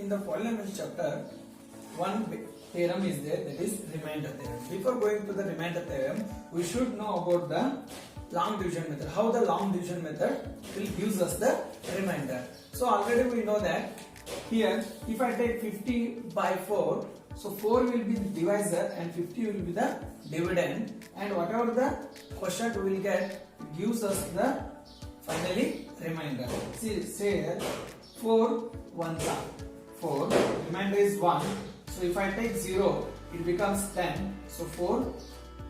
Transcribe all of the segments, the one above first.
in the polynomial chapter, one theorem is there, that is remainder theorem. Before going to the remainder theorem, we should know about the long division method. How the long division method will gives us the remainder. So already we know that here, if I take 50 by 4, so 4 will be the divisor and 50 will be the dividend, and whatever the quotient we will get gives us the finally remainder. See, say here 4 1s are 4, remainder is 1. So if I take 0, it becomes 10. So 4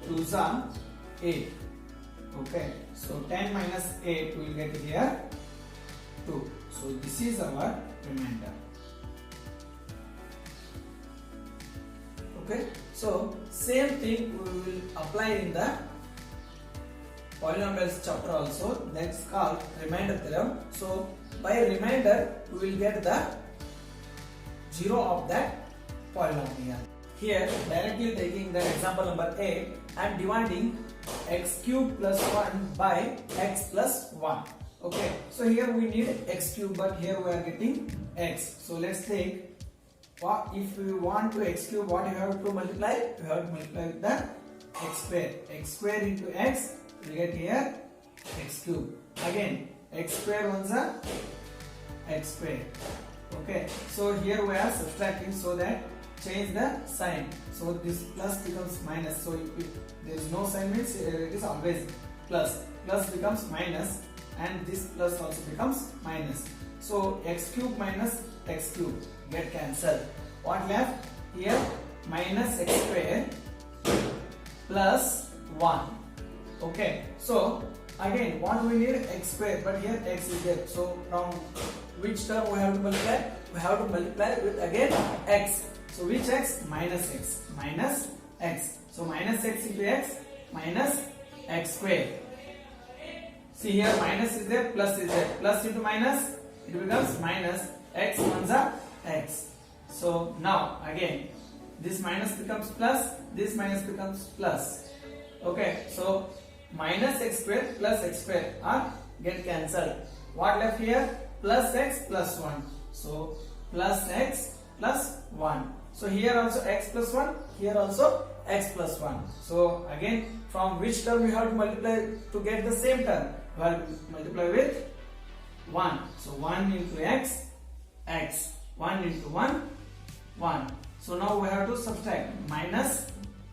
2s are 8. Okay, so 10 minus 8 we will get here 2. So this is our remainder. Okay, so same thing we will apply in the polynomials chapter also. That's called remainder theorem. So by remainder we will get the 0 of that polynomial. Here directly taking the example number 8, I am dividing x cube plus 1 by x plus 1. Okay, so here we need x cube, but here we are getting x. So let's take, if we want to x cube, what you have to multiply? You have to multiply with the x square. X square into x, we get here x cube. Again, x square once a x square. Okay, so here we are subtracting, so that change the sign. So this plus becomes minus. So if there is no sign, means it is always plus. Plus becomes minus, and this plus also becomes minus. So x cube minus x cube get cancelled. What left here? Minus x square plus 1. Okay, so again what we need? X square, but here x is there. So from which term we have to multiply? We have to multiply with again x. So which x? Minus x. Minus x. So minus x into x minus x square. See here minus is there, plus is there. Plus into minus, it becomes minus x ones are x. So now again this minus becomes plus, this minus becomes plus. Okay, so minus x square plus x square are get cancelled. What left here? Plus x plus 1. So plus x plus 1. So here also x plus 1, here also x plus 1. So again from which term we have to multiply to get the same term? We have to multiply with 1. So 1 into x, x. 1 into 1, 1. So now we have to subtract. Minus,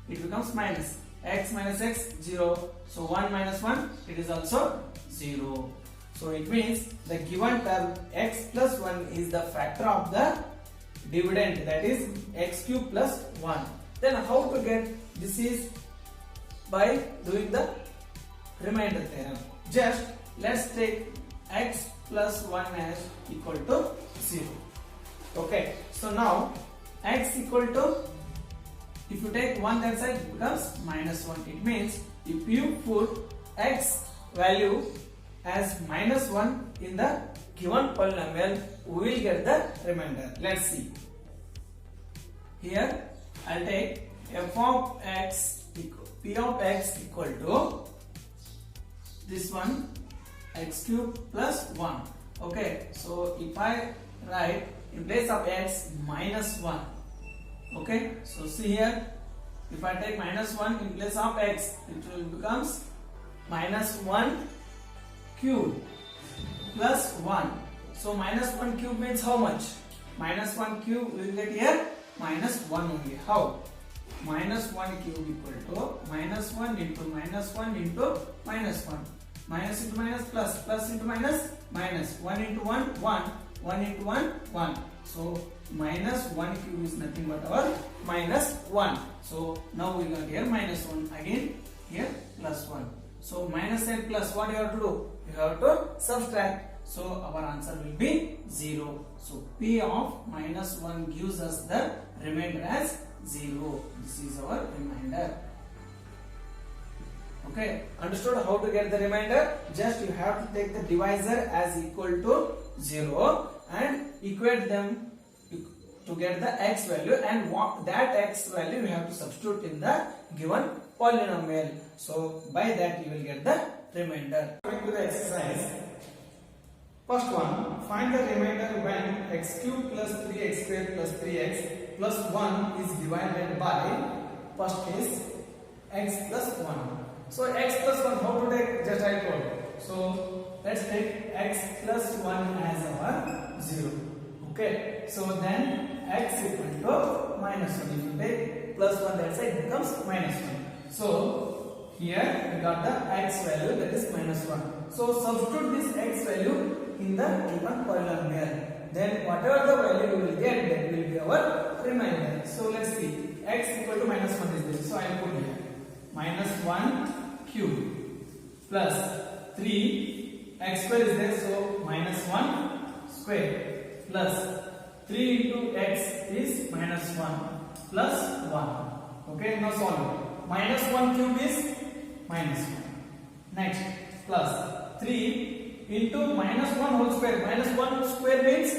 it becomes minus. X minus x, 0. So 1 minus 1, it is also 0. So it means the given term x plus 1 is the factor of the dividend, that is x cube plus 1. Then how to get this is by doing the remainder theorem. Just let's take x plus 1 as equal to 0. Okay, so now x equal to, if you take 1 that side, it becomes minus 1. It means if you put x value as minus 1 in the given polynomial, we will get the remainder. Let's see. Here I'll take f of x equal, p of x equal to this one x cube plus 1. Okay, so if I write in place of x minus 1. Okay, so see here, if I take minus 1 in place of x, it will becomes minus 1 cube plus 1. So minus 1 cube means how much? Minus 1 cube we will get here minus 1 only. How? Minus 1 cube equal to minus 1 into minus 1 into minus 1. Minus into minus plus, plus into minus minus. 1 into 1, 1. 1 into 1, 1. So minus 1 cube is nothing but our minus 1. So now we got here minus 1. Again here plus 1. So minus and plus, what you have to do? You have to subtract. So our answer will be 0. So p of minus 1 gives us the remainder as 0. This is our remainder. Okay, understood how to get the remainder? Just you have to take the divisor as equal to 0 and equate them to get the x value, and that x value you have to substitute in the given polynomial. So by that you will get the remainder. Coming to the exercise. First one, find the remainder when x cube plus 3x square plus 3x plus 1 is divided by, first case, x plus 1. So x plus 1, how to take? Just I told. So let's take x plus 1 as our 0. Okay. So then x equal to minus 1. If you take plus 1 that side, it becomes minus 1. So here we got the x value, that is minus 1. So substitute this x value in the given polynomial. Then whatever the value you will get, that will be our remainder. So let's see. X equal to minus 1 is there. So I will put here minus 1 cube plus 3 x square is there. So minus 1 square plus 3 into x is minus 1 plus 1. Okay, now solve. Minus 1 cube is minus 1. Next, plus 3 into minus 1 whole square. Minus 1 square means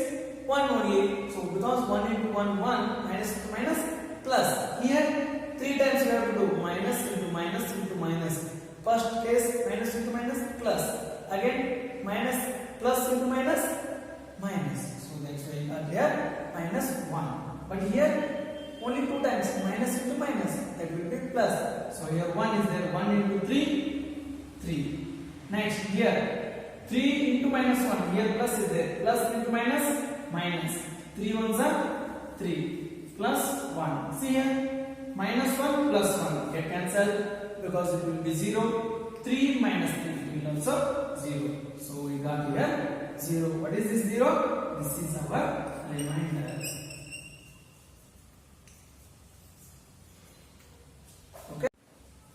1 only. So because 1 into 1, 1, minus into minus, plus. Here 3 times you have to do minus into minus into minus. First case minus into minus, plus. Again minus, plus into minus, minus. So that's why you got here minus 1. But here only 2 times minus into minus, that will be plus. So here 1 is there, 1 into 3, 3. Next here 3 into minus 1, here plus is there, plus into minus, minus. 3 ones are 3 plus 1. See here minus 1 plus 1 get cancelled because it will be 0. 3 minus 3 will also 0. So we got here 0. What is this 0? This is our remainder.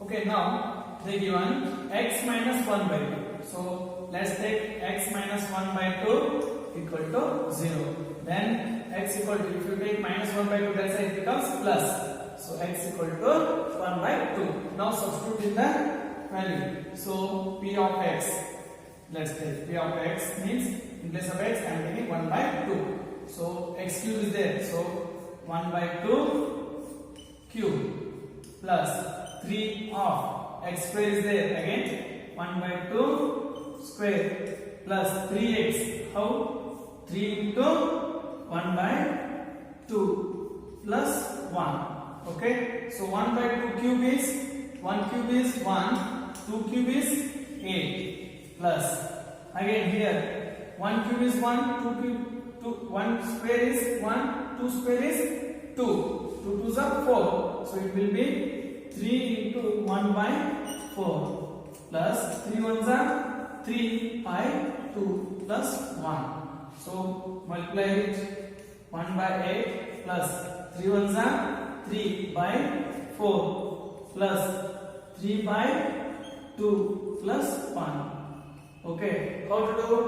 Okay, now they given x minus 1 by 2. So let's take x minus 1 by 2 equal to 0. Then x equal to, if you take minus 1 by 2, that side becomes plus. So x equal to 1 by 2. Now substitute in the value. So p of x, let's take p of x means in place of x I am taking 1 by 2. So x cube is there. So 1 by 2 cube plus 3 of x square is there, again 1 by 2 square plus 3x, how? 3 into 1 by 2 plus 1. Okay, so 1 by 2 cube is 1 cube is 1, 2 cube is 8 plus, again here 1 cube is 1, 2 cube 2, 1 square is 1, 2 square is 2, 2 2s are 4, so it will be 3 into 1 by 4 plus 3 ones are 3 by 2 plus 1. So multiply it, 1 by 8 plus 3 ones are 3 by 4 plus 3 by 2 plus 1. Okay, how to do?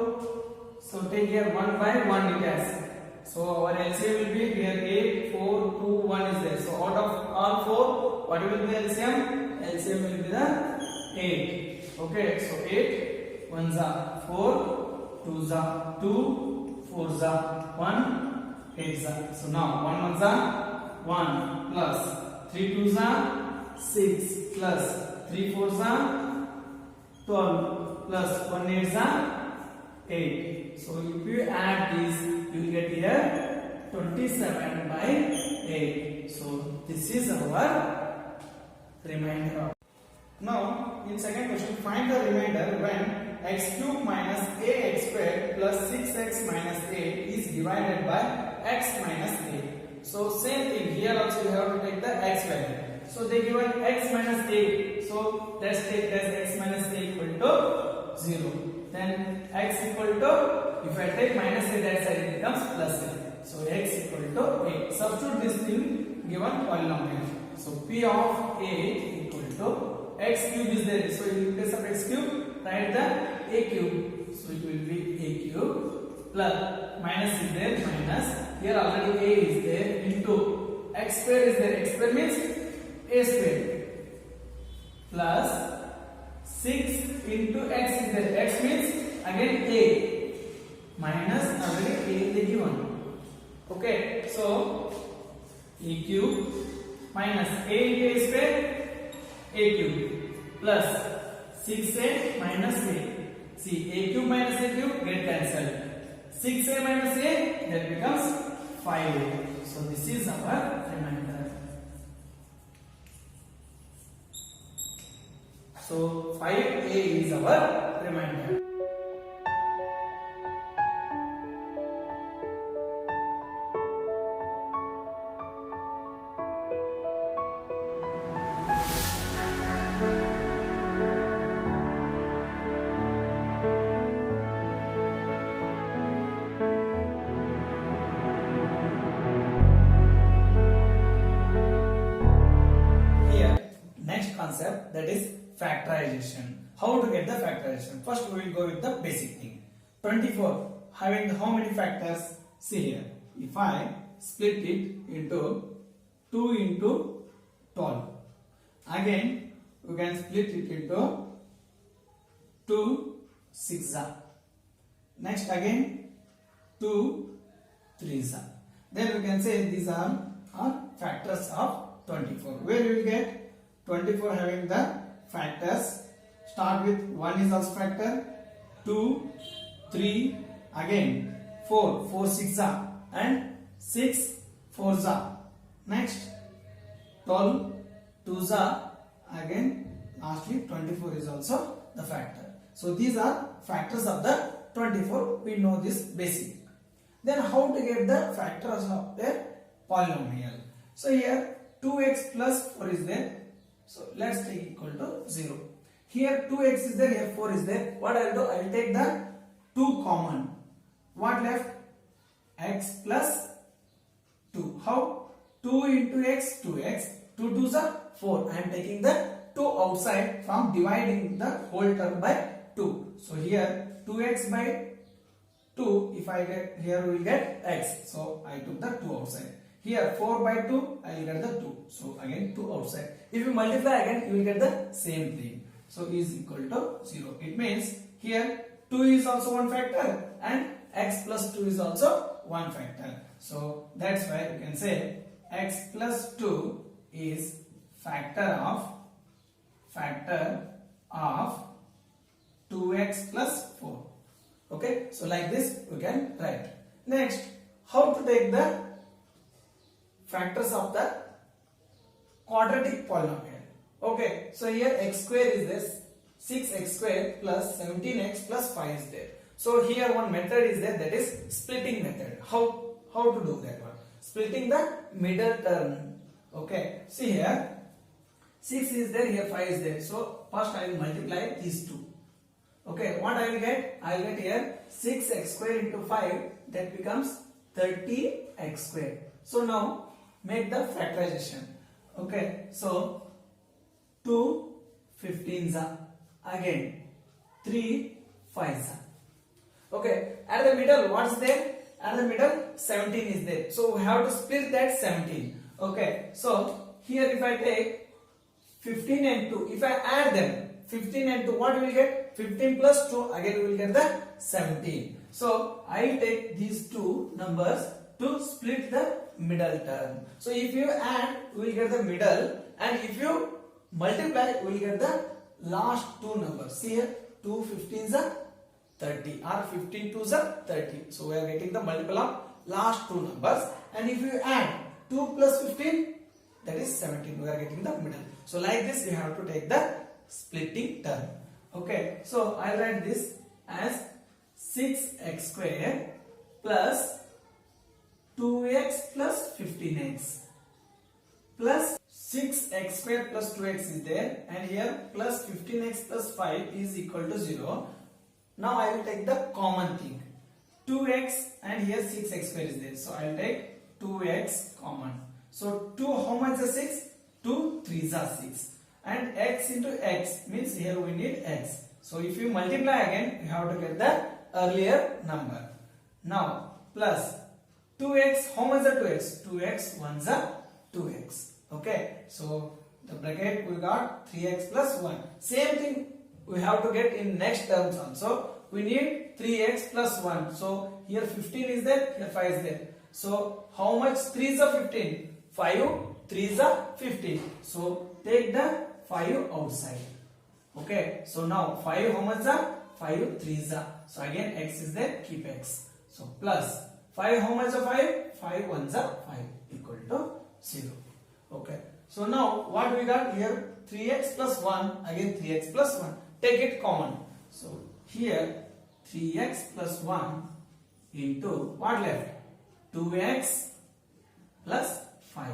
So take here 1 by 1 it has. So our LCM will be here 8, 4, 2, 1 is there. So out of all 4, what will be the LCM? LCM will be the 8. Okay, so 8, 1s are 4, 2s are 2, 4s are 1, 8s are. So now 1 1s are 1 plus 3 2s are 6 plus 3 4s are 12 plus 1 8s are 8. So if you add these, you will get here 27 by 8. So this is our remainder. Now in second question, find the remainder when x cube minus ax square plus 6x minus 8 is divided by x minus a. So same thing, here also you have to take the x value. So they given x minus a. So let's take as x minus a equal to 0. Then x equal to, if I take minus a that side, it becomes plus a. So x equal to a. Substitute this thing given polynomial. So p of a equal to x cube is there. So in place of x cube, write the a cube. So it will be a cube plus minus is there, minus. Here already a is there into x square is there. X square means a square plus 6 into x is there. X means again a minus already a is given. Okay, so a cube minus a into a square, a cube plus 6a minus a. See, a cube minus a cube get cancelled. 6a minus a, that becomes 5a. So this is our remainder. So 5a is our remainder. Concept, that is factorization. How to get the factorization? First we will go with the basic thing. 24 having how many factors? See here, if I split it into 2 into 12, again we can split it into 2 6s, next again 2 3s, then we can say these are factors of 24. Where we will get 24 having the factors, start with 1 is also factor, 2, 3, again 4, 4 6s and 6 4s, next 12 2s, again lastly 24 is also the factor. So these are factors of the 24, we know this basic. Then how to get the factors of the polynomial? So here 2x plus 4 is there. So let's take equal to 0. Here 2x is there, here 4 is there. What I will do? I will take the 2 common. What left? X plus 2. How? 2 into x, 2x. 2 2s are 4. I am taking the 2 outside from dividing the whole term by 2. So here 2x by 2, if I get, here we will get x. So I took the 2 outside. Here 4 by 2, I will get the 2. So again 2 outside. If you multiply again, you will get the same thing. So is equal to 0. It means here 2 is also one factor and x plus 2 is also one factor. So that's why you can say x plus 2 is factor of 2x plus 4. Okay. So like this we can write. Next, how to take the factors of the quadratic polynomial. Okay, so here x square is this, 6x square plus 17x plus 5 is there. So here one method is there, that is splitting method. How to do that one? Splitting the middle term. Okay, see here 6 is there, here 5 is there. So first I will multiply these two. Okay, what I will get? I will get here 6x square into 5, that becomes 30x square. So now make the factorization. Okay, so 2 15s, again 3 5s. Okay, at the middle what's there? At the middle 17 is there. So we have to split that 17. Okay, so here if I take 15 and 2, if I add them, 15 and 2, what we will get? 15 plus 2, again we will get the 17. So I will take these two numbers to split the middle term. So if you add, we will get the middle, and if you multiply, we will get the last two numbers. See here, 2 15s are 30, or 15 2s are 30. So we are getting the multiple of last two numbers, and if you add 2 plus 15, that is 17. We are getting the middle. So like this, we have to take the splitting term. Okay, so I write this as 6x square plus 2x plus 15x plus 6x square plus 2x is there, and here plus 15x plus 5 is equal to 0. Now I will take the common thing, 2x, and here 6x square is there. So I will take 2x common. So 2, how much is 6? 2 3s are 6. And x into x means here we need x. So if you multiply again, you have to get the earlier number. Now plus 2x, how much is 2x? 2x, 1s are 2x. Okay, so the bracket we got 3x plus 1. Same thing we have to get in next terms also. We need 3x plus 1. So here 15 is there, here 5 is there. So how much 3s are 15? 5 3s are 15. So take the 5 outside. Okay, so now 5 how much are? 5 3s are. So again x is there, keep x. So plus 5, how much of 5? 5 ones are 5 equal to 0. Okay. So now what we got here? 3x plus 1, again 3x plus 1. Take it common. So here 3x plus 1 into what left? 2x plus 5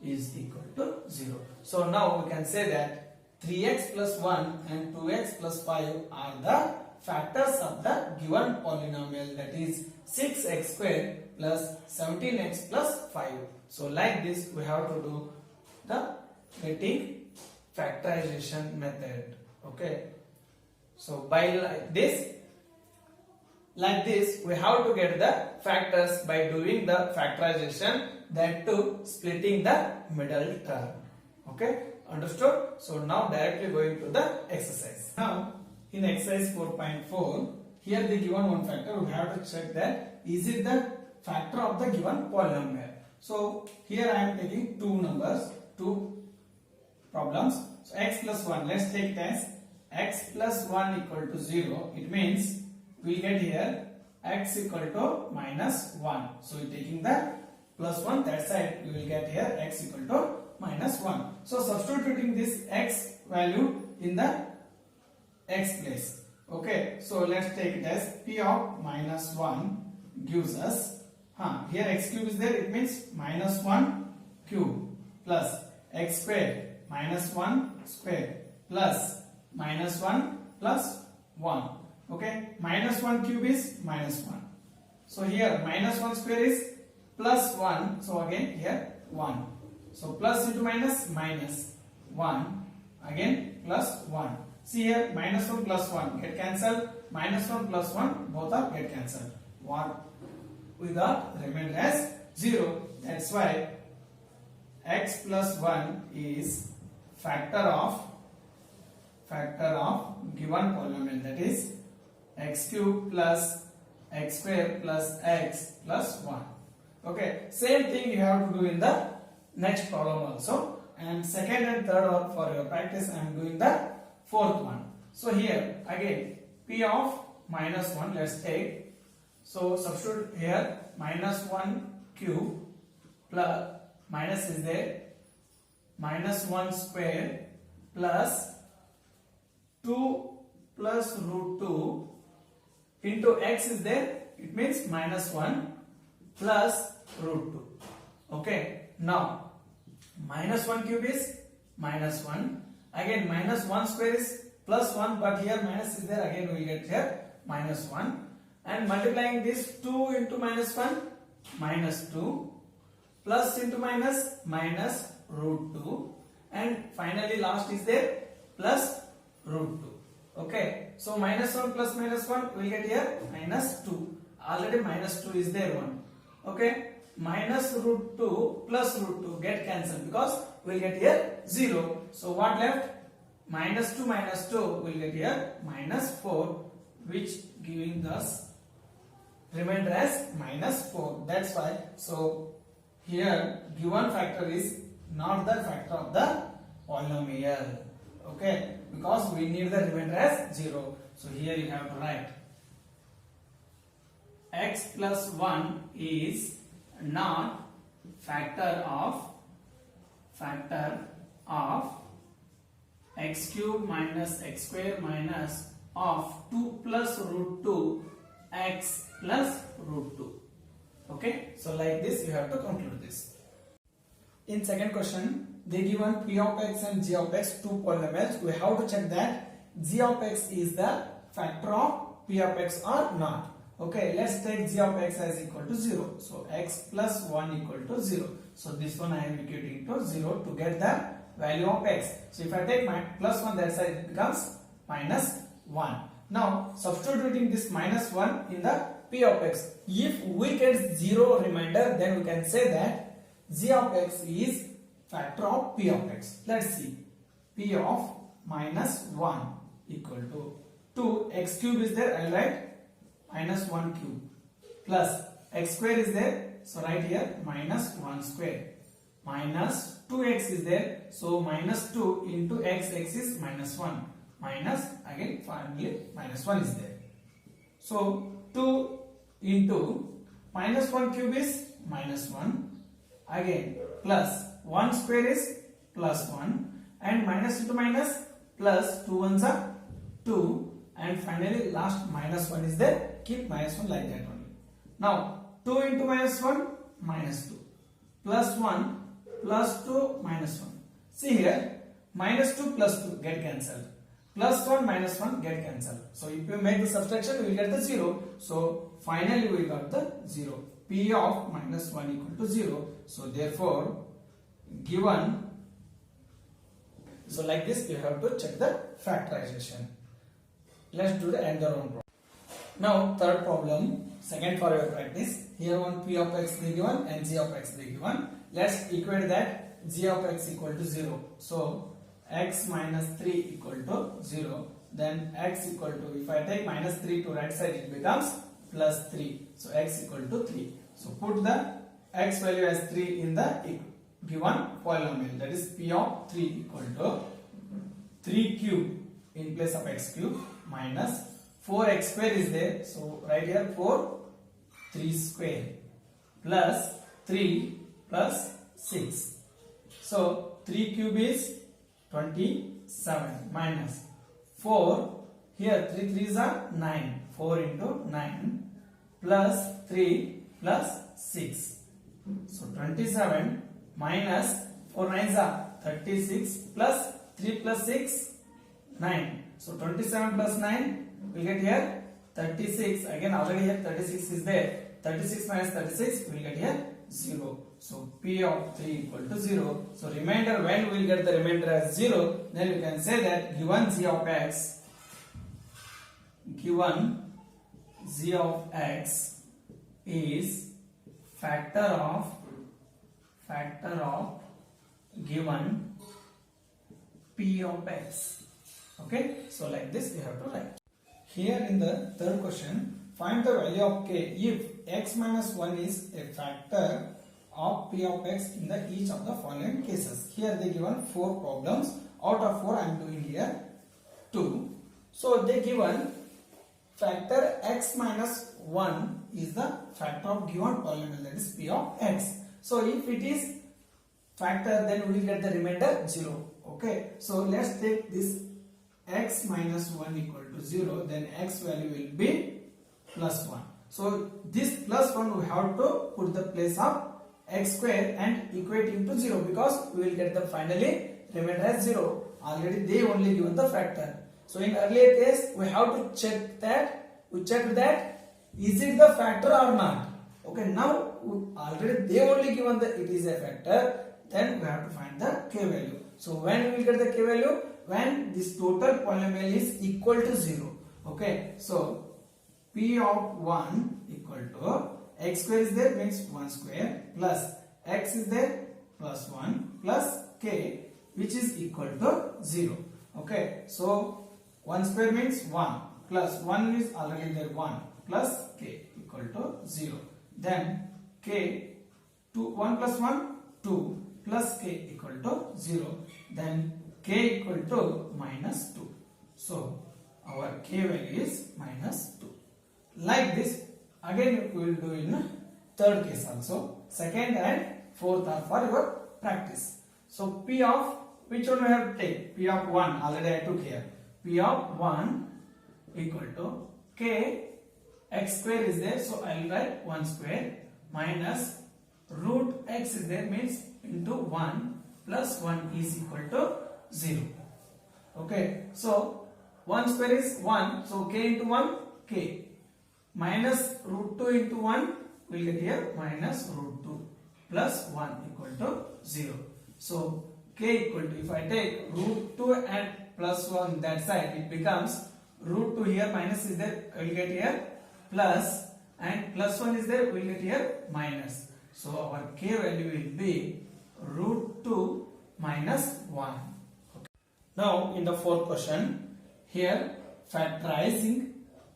is equal to 0. So now we can say that 3x plus 1 and 2x plus 5 are the factors of the given polynomial, that is 6x square plus 17x plus 5. So like this we have to do the getting factorization method. Okay. So by like this we have to get the factors by doing the factorization, that too splitting the middle term. Okay, understood? So now directly going to the exercise. Now in exercise 4.4, here the given one factor, we have to check that is it the factor of the given polynomial. So here I am taking two problems. So x plus 1, let's take it as x plus 1 equal to 0. It means we get here x equal to minus 1. So taking the plus 1 that side, we will get here x equal to minus 1. So substituting this x value in the x place. Okay, so let's take it as p of minus 1 gives us, here x cube is there, it means minus 1 cube plus x square minus 1 square plus minus 1 plus 1. Okay, minus 1 cube is minus 1. So here minus 1 square is plus 1. So again here 1. So plus into minus, minus 1. Again plus 1. See here minus 1 plus 1 get cancelled. Minus 1 plus 1 both are get cancelled. What we got remained as 0. That's why x plus 1 is factor of given polynomial, that is x cube plus x square plus x plus 1. Okay, same thing you have to do in the next problem also, and second and third one for your practice I am doing the fourth one. So here again p of minus 1, let's take, so substitute here minus 1 cube plus minus is there, minus 1 square plus 2 plus root 2 into x is there, it means minus 1 plus root 2. Okay, now minus 1 cube is minus 1, again minus 1 square is plus 1, but here minus is there, again we will get here minus 1, and multiplying this 2 into minus 1 minus 2 plus into minus minus root 2, and finally last is there plus root 2. Okay, so minus 1 plus minus 1 we will get here minus 2. Already minus 2 is there 1. Okay, minus root 2 plus root 2 get cancelled because we will get here 0. So what left? Minus 2 minus 2 we will get here minus 4, which giving us remainder as minus 4. That's why, so here given factor is not the factor of the polynomial. Okay, because we need the remainder as 0. So here you have to write x plus 1 is not factor of x cube minus x square minus of 2 plus root 2 x plus root 2. Okay, so like this you have to conclude this. In second question, they given p of x and g of x, two polynomials. We have to check that g of x is the factor of p of x or not. Okay, let's take g of x as equal to 0. So x plus 1 equal to 0. So this one I am equating to 0 to get the value of x. So if I take my plus 1, that side it becomes minus 1. Now substituting this minus 1 in the p of x. If we get 0 remainder, then we can say that g of x is factor of p of x. Let's see. P of minus 1 equal to 2 x cube is there, I will write minus 1 cube plus x square is there, so write here minus 1 square minus 2x is there, so minus 2 into x is minus 1 minus again finally minus 1 is there. So 2 into minus 1 cube is minus 1, again plus 1 square is plus 1, and minus into minus plus 2 ones are 2, and finally last minus 1 is there, keep minus 1 like that only. Now 2 into minus 1 minus 2, plus 1 plus 2 minus 1. See here, minus 2 plus 2 get cancelled, plus 1 minus 1 get cancelled. So if you make the subtraction, we will get the 0. So finally we got the 0. P of minus 1 equal to 0. So therefore given, so like this you have to check the factorization. Let's do the another one problem. Now third problem, second for your practice. Here one P of x they given and g of x they given. Let's equate that g of x equal to 0. So x minus 3 equal to 0. Then x equal to, if I take minus 3 to right side, it becomes plus 3. So x equal to 3. So put the x value as 3 in the given polynomial, that is P of 3 equal to 3 cube in place of x cube minus 4x square is there. So right here 4 3 square plus 3 plus 6. So 3 cube is 27 minus 4, here 3 3s are 9, 4 into 9 plus 3 plus 6. So 27 minus 4 9s are 36 plus 3 plus 6 9. So 27 plus 9 we will get here 36. Again already here 36 is there. 36 minus 36 we will get here 0. So P of 3 equal to 0. So remainder, when we will get the remainder as 0, then we can say that given g of x is factor of given P of x. Okay, so like this we have to write. Here in the third question, find the value of k if x minus 1 is a factor of P of x in the each of the following cases. Here they given 4 problems. Out of 4 I am doing here 2. So they given factor x minus 1 is the factor of given polynomial, that is P of x. So if it is factor, then we will get the remainder 0. Okay, so let's take this x minus 1 equal to 0, then x value will be plus 1. So this plus 1 we have to put the place of x square and equate into 0, because we will get the finally remainder as 0. Already they only given the factor. So in earlier case we have to check that, we checked that is it the factor or not. Okay, now already they only given the it is a factor, then we have to find the k value. So when we will get the k value? When this total polynomial is equal to 0. Okay, so P of 1 equal to x square is there, means 1 square, plus x is there, plus 1, plus k, which is equal to 0. Okay, so 1 square means 1, plus 1 is already there 1, plus k equal to 0. Then k, 1 plus 1, 2, plus k equal to 0. Then k equal to minus 2. So our k value is minus 2. Like this, again we will do in third case also. Second and fourth are for your practice. So P of, which one we have to take? P of 1 already I took here. P of 1 equal to k, x square is there, so I will write 1 square, minus root x is there, means into 1, plus 1 is equal to 0. Okay, so 1 square is 1, so k into 1, k, minus root 2 into 1, we will get here minus root 2, plus 1 equal to 0. So k equal to, if I take root 2 and plus 1 that side, it becomes root 2 here, minus is there, we will get here plus, and plus 1 is there, we will get here minus. So our k value will be root 2 minus 1. Okay. Now in the fourth question, here factorizing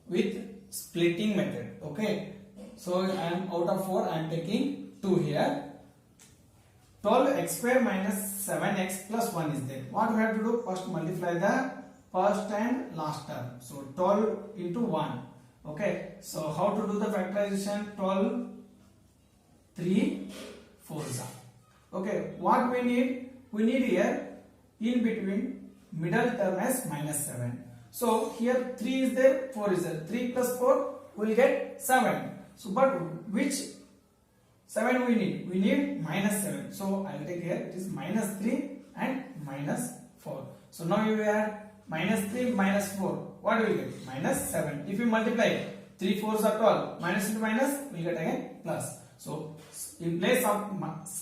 with splitting method. Okay, so I am out of 4 I am taking 2 here. 12x square minus 7x plus 1 is there. What we have to do? First multiply the first and last term. So 12 into 1, Okay, so how to do the factorization? 12, 3 4s are. Okay, what we need? We need here in between middle term as -7. So here 3 is there, 4 is there. 3 plus 4 will get 7. So but which 7 we need? We need -7. So I will take here it is -3 and -4. So now you add -3 -4. What do we get? -7. If you multiply 3 4s are 12. Minus into minus we get again plus. So in place of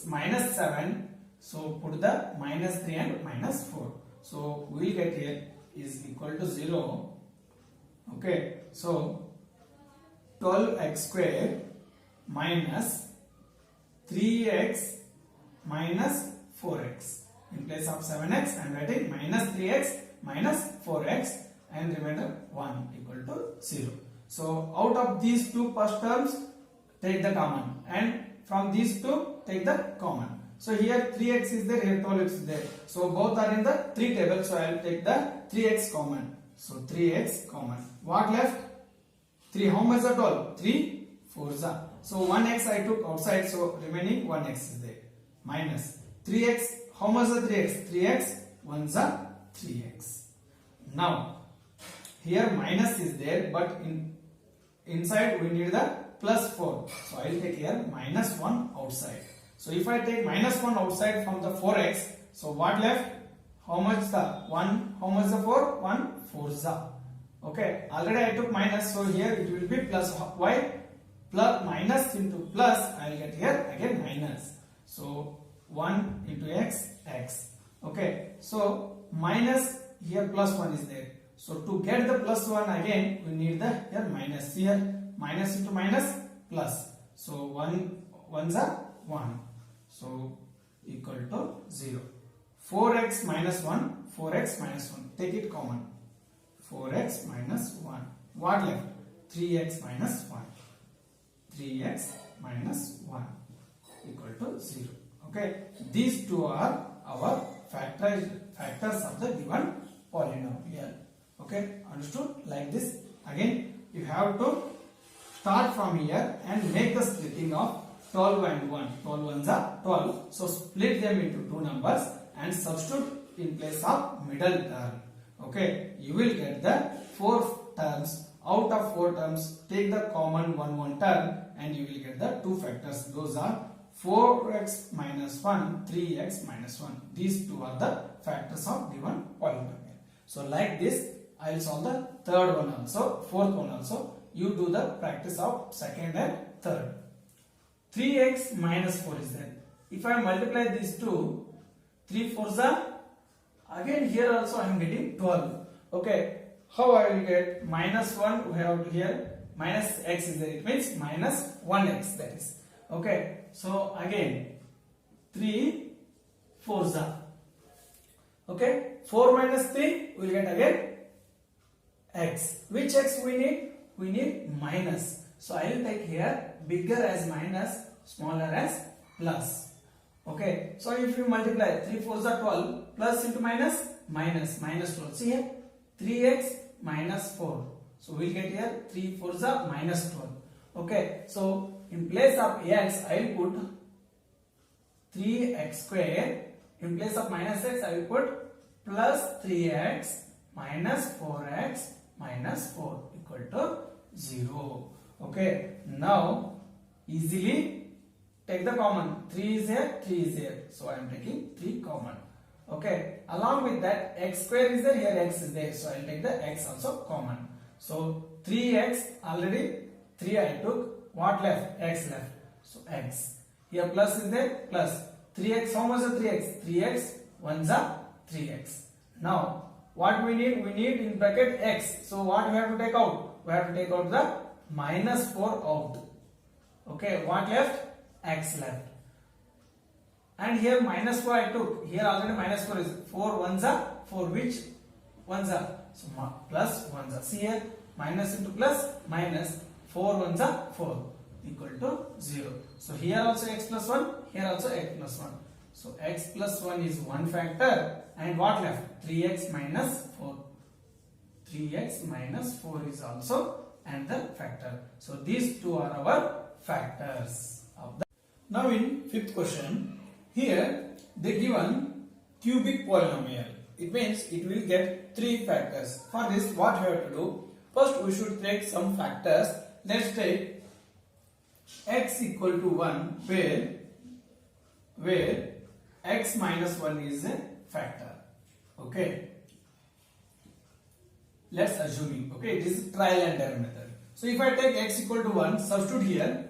-7, so put the -3 and -4. So we will get here is equal to 0. Okay, so 12x square minus 3x minus 4x. In place of 7x I am writing minus 3x minus 4x and remainder 1 equal to 0. So out of these two first terms take the common and from these two take the common. So here 3x is there, here 12x is there. So both are in the 3 table. So I will take the 3x common. So 3x common. What left? 3. How much are 12? 3 4s are. So 1x I took outside. So remaining 1x is there. Minus 3x. How much are 3x? 3x. 1s are 3x. Now here minus is there, but inside we need the plus 4. So I will take here minus 1 outside. So if I take minus 1 outside from the 4x, so what left? How much the 1? How much the 4? 1 4s are. Okay, already I took minus, so here it will be plus. Why? Plus minus into plus, I will get here again minus. So 1 into x, x. Okay, so minus here plus 1 is there. So to get the plus 1 again, we need the here minus. Here minus into minus plus. So 1 1s are 1. So equal to 0. 4x minus 1, 4x minus 1. Take it common. 4x minus 1. What left? 3x minus 1. 3x minus 1 equal to 0. Okay. These two are our factors of the given polynomial. Okay. Understood? Like this. Again, you have to start from here and make the splitting of 12 and 1. 12 ones are 12. So split them into two numbers and substitute in place of middle term. Okay. You will get the 4 terms. Out of 4 terms, take the common 1 term and you will get the two factors. Those are 4x minus 1, 3x minus 1. These two are the factors of given polynomial. So like this, I will solve the third one also, fourth one also. You do the practice of second and third. 3x minus 4 is there. If I multiply these two, 3 4s are, again here also I am getting 12. Okay, how I will get minus 1? We have here minus x is there. It means minus 1x, that is. Okay, so again 3 4s are. Okay, 4 minus 3 we will get again x. Which x we need? We need minus. So I will take here bigger as minus, smaller as plus. Okay, so if you multiply 3 4s are 12, plus into minus, minus 12. See here 3x minus 4. So we will get here 3 4s are minus 12. Okay, so in place of x I will put 3x square. In place of minus x I will put plus 3x minus 4x minus 4 equal to 0. Okay, now easily take the common. 3 is here, 3 is here. So I am taking 3 common. Okay, along with that x square is there, here x is there. So I will take the x also common. So 3x already 3 I took. What left? X left. So x. Here plus is there, plus 3x. How much is 3x? 3x. 1s are 3x. Now what we need? We need in bracket x. So what we have to take out? We have to take out the minus 4 out. Okay, what left? X left. And here minus 4 I took. Here already minus 4 is 4 1s are 4. Which 1s are? So plus 1s are. See here minus into plus minus 4 1s are 4 equal to 0. So here also x plus 1, here also x plus 1. So x plus 1 is one factor and what left? 3x minus 4. 3x minus 4 is also and the factor. So these two are our factors of the. Now in fifth question, here they given cubic polynomial. It means it will get three factors. For this, what we have to do? First, we should take some factors. Let's take x equal to 1 where x minus 1 is a factor. Okay. Let's assume it. Okay, this is trial and error method. So if I take x equal to 1, substitute here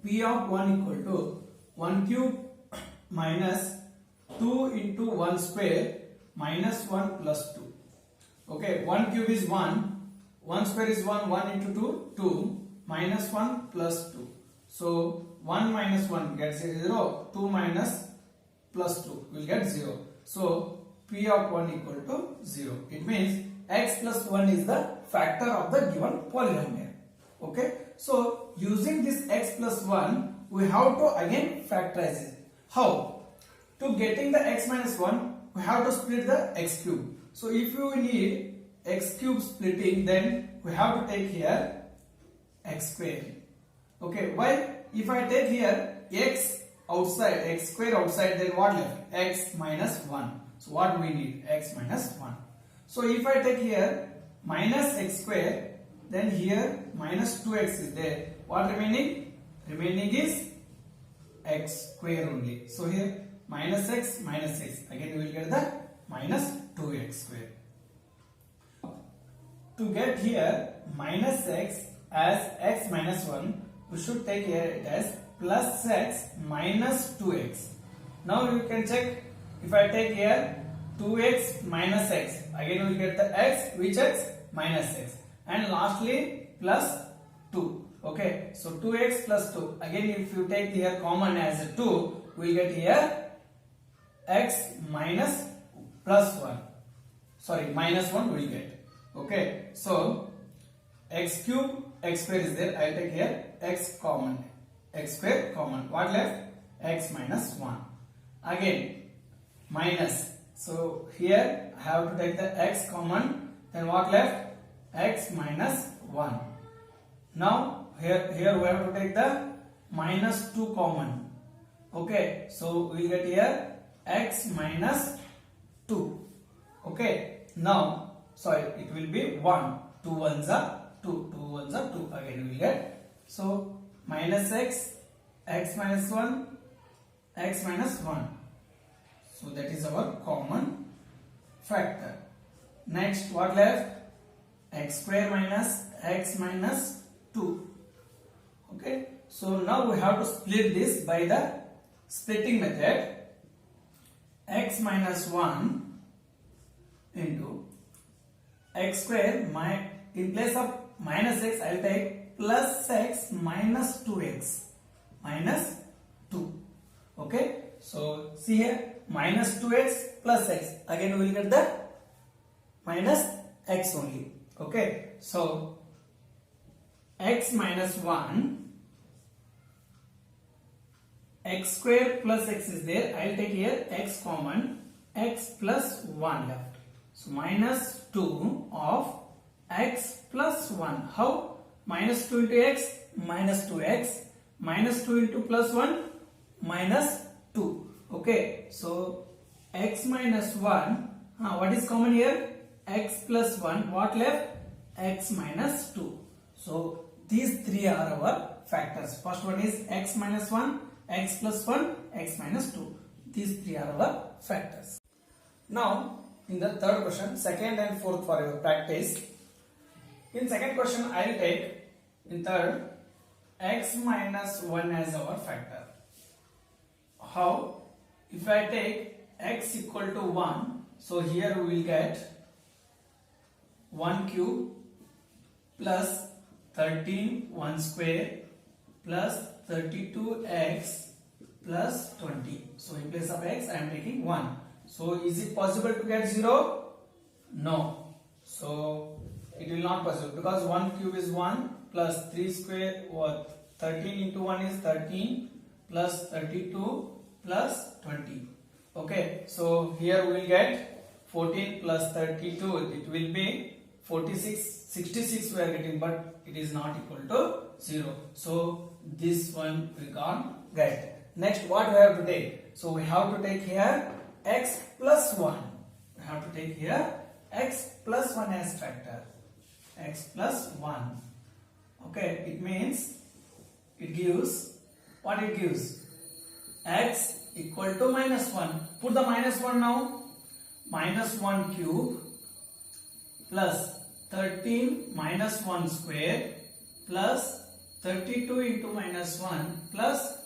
p of 1 equal to 1 cube minus 2 into 1 square minus 1 plus 2. Okay, 1 cube is 1, 1 square is 1, 1 into 2, 2, minus 1 plus 2. So 1 minus 1 gets 0, 2 minus plus 2 will get 0. So p of 1 equal to 0. It means x plus 1 is the factor of the given polynomial. Okay, so using this x plus 1, we have to again factorize it. How? To getting the x minus 1, we have to split the x cube. So if you need x cube splitting, then we have to take here x square. Okay, why? If I take here x outside, x square outside, then what left? X minus 1. So what we need? X minus 1. So if I take here minus x square, then here minus 2x is there. What remaining? Remaining is x square only. So here minus x minus x. Again we will get the minus 2x square. To get here minus x as x minus 1, we should take here it as plus x minus 2x. Now you can check, if I take here 2x minus x, again we will get the x, which x? Minus x. And lastly plus 2. Okay, so 2x plus 2. Again if you take here common as a 2, we will get here x minus plus 1. Sorry, minus 1 we will get. Okay, so x cube, x square is there. I will take here x common, x square common. What left? X minus 1. Again minus. So here I have to take the x common. Then what left? X minus 1. Now here we have to take the minus 2 common. Okay, so we get here x minus 2. Okay, now sorry, it will be 1. 2 ones are 2. 2 ones are 2. Again we will get. So minus x, x minus 1, x minus 1. So that is our common factor. Next, what left? X square minus x minus 2. Okay, so now we have to split this by the splitting method. X minus 1 into x square, in place of minus x I will take plus x minus 2x minus 2. Okay, so see here minus 2x plus x, again we will get the minus x only. Okay, so x minus 1, x square plus x is there. I will take here x common, x plus 1 left. So minus 2 of x plus 1. How? Minus 2 into x, minus 2x, minus 2 into plus 1, minus 2. Okay, so x minus 1, what is common here? X plus 1, what left? X minus 2. So these three are our factors. First one is x minus 1, x plus 1, x minus 2. These three are our factors. Now in the third question, second and fourth for your practice. In second question I will take, in third, x minus 1 as our factor. How? If I take x equal to 1, so here we will get 1 cube plus 13 1 square plus 32x plus 20. So in place of x I am taking 1. So is it possible to get 0? No. So it will not possible, because 1 cube is 1 plus 3 square, what? 13 into 1 is 13 plus 32 plus 20. Okay, so here we will get 14 plus 32, it will be 46, 66 we are getting, but it is not equal to 0. So this one we can't get. Next, what we have to take? So we have to take here x plus 1. We have to take here x plus 1 as factor. X plus 1. Okay, it means it gives, what it gives? X equal to minus 1. Put the minus 1 now. Minus 1 cube plus 13 minus 1 square plus 32 into minus 1 plus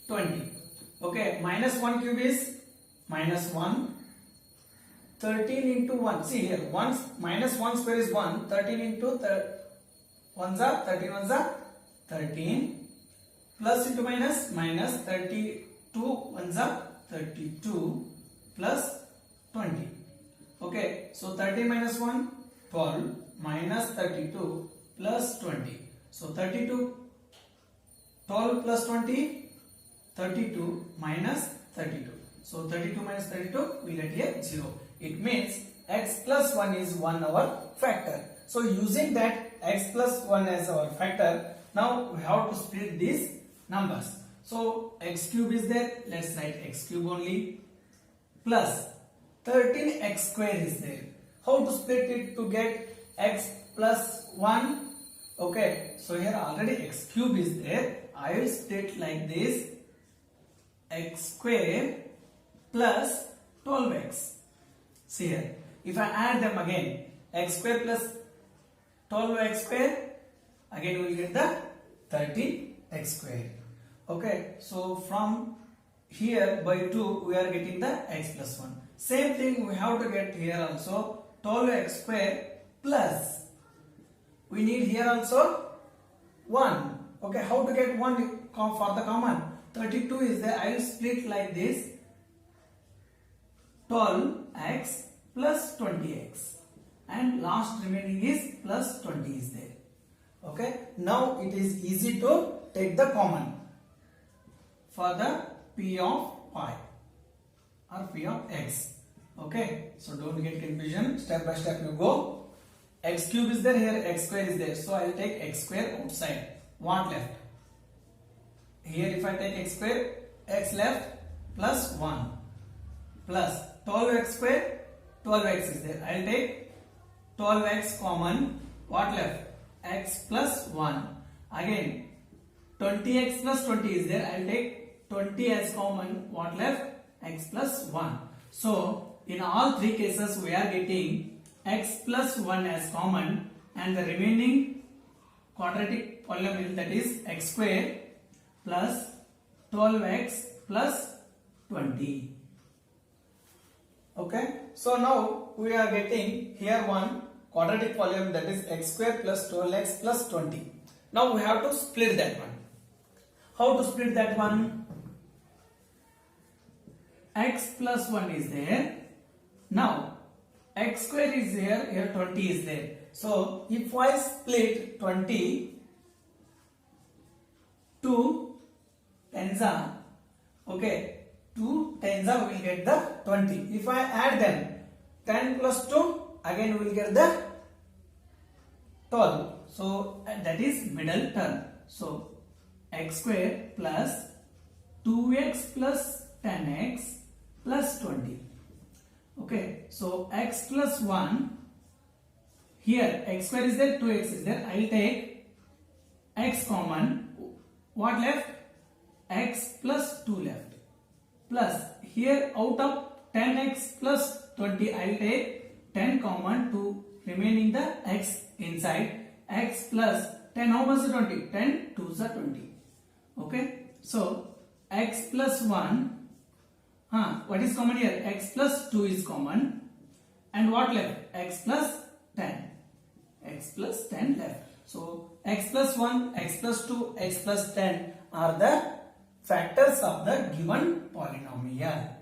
20. Okay, minus 1 cube is minus 1. 13 into 1. See here, minus 1 square is 1. 13 into 1s are 13 1s are 13. Plus into minus, minus 32 1s are 32 plus 20. Okay, so 13 minus 1, 12 minus 32 plus 20. So 32, 12 plus 20, 32 minus 32. So 32 minus 32, we get here 0. It means x plus 1 is 1 our factor. So using that x plus 1 as our factor, now we have to split these numbers. So x cube is there, let's write x cube only, plus 13x square is there. How to split it to get x plus 1? Okay, so here already x cube is there. I will split like this, x square plus 12x. See here, if I add them again, x square plus 12x square, again we will get the 13x square. Okay, so from here by 2 we are getting the x plus 1. Same thing we have to get here also, 12x square plus, we need here also 1. Okay, how to get 1 for the common? 32 is there, I will split like this, 12x plus 20x, and last remaining is plus 20 is there. Okay, now it is easy to take the common for the p of y or p of x. Okay, so don't get confusion, step by step you go. X cube is there, here x square is there, so I will take x square outside. What left? Here if I take x square, x left plus 1 plus 12x square, 12x is there. I will take 12x common. What left? X plus 1. Again 20x plus 20 is there. I will take 20 as common. What left? X plus 1. So in all three cases we are getting x plus 1 as common, and the remaining quadratic polynomial, that is x square plus 12x plus 20. Okay, so now we are getting here one quadratic polynomial, that is x square plus 12x plus 20. Now we have to split that one. How to split that one? X plus 1 is there. Now x square is here, here 20 is there. So if I split 20, 2 tens are, okay, 2 tens are, we will get the 20. If I add them, 10 plus 2, again we will get the 12. So that is middle term. So x square plus 2x plus 10x plus 20. Okay, so x plus 1, here x square is there, 2x is there. I will take x common. What left? X plus 2 left. Plus here out of 10x plus 20, I will take 10 common to remaining the x inside. X plus 10, how much is 20? 10 2s are 20. Okay, so x plus 1. What is common here? X plus 2 is common. And what left? X plus 10. X plus 10 left. So x plus 1, x plus 2, x plus 10 are the factors of the given polynomial.